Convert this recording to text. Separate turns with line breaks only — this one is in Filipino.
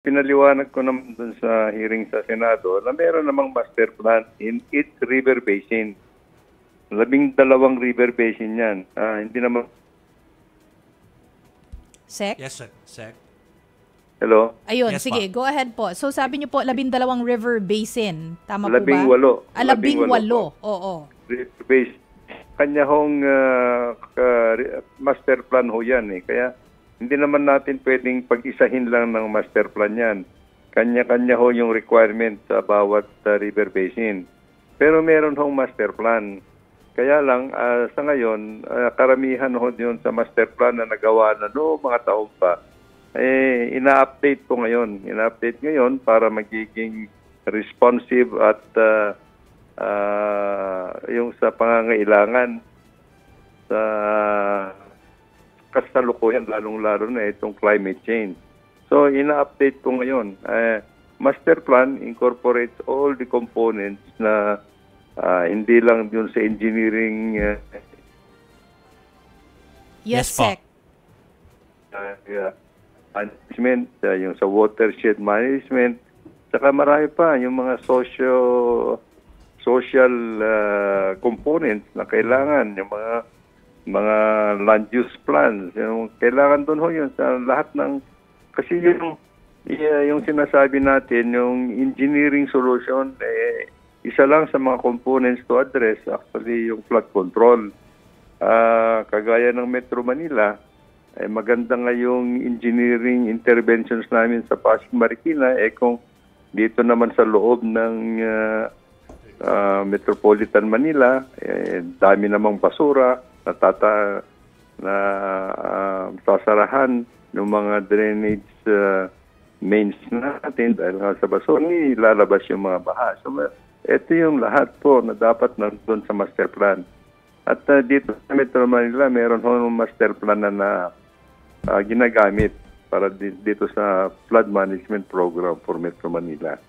Pinaliwanag ko naman dun sa hearing sa Senado na meron namang master plan in each river basin. 12 river basin yan. Hindi naman...
Sec?
Yes, sir. Sec.
Hello?
Ayun,
Yes,
sige, go ahead po. So sabi niyo po, 12 river basin. Tama po ba?
18.
18. Oo.
River basin. Kanya hong master plan ho yan eh. Kaya hindi naman natin pwedeng pag-isahin lang ng master plan yan. Kanya-kanya ho yung requirement sa bawat river basin. Pero meron hong master plan. Kaya lang, sa ngayon, karamihan ho yun sa master plan na nagawa na mga taon pa, ina-update po ngayon. Ina-update ngayon para magiging responsive at yung sa pangangailangan sa kasalukuyan, lalong-lalo na itong climate change. So, ina-update po ngayon. Master plan incorporates all the components na hindi lang yun sa engineering
Yes,
Yes po.
Sec.
management, yung sa watershed management, saka marami pa yung mga social components na kailangan, yung mga land use plans, yung kailangan doon ho yun sa lahat ng, kasi yung sinasabi natin, yung engineering solution, isa lang sa mga components to address actually yung flood control. Kagaya ng Metro Manila, maganda nga yung engineering interventions namin sa Pasig Marikina, kung dito naman sa loob ng Metropolitan Manila, dami namang basura, sasarahan ng mga drainage mains natin dahil nga sa basura, ilalabas yung mga baha. So, ito yung lahat po na dapat nandun sa master plan. At dito sa Metro Manila, meron hong master plan na ginagamit para dito sa flood management program for Metro Manila.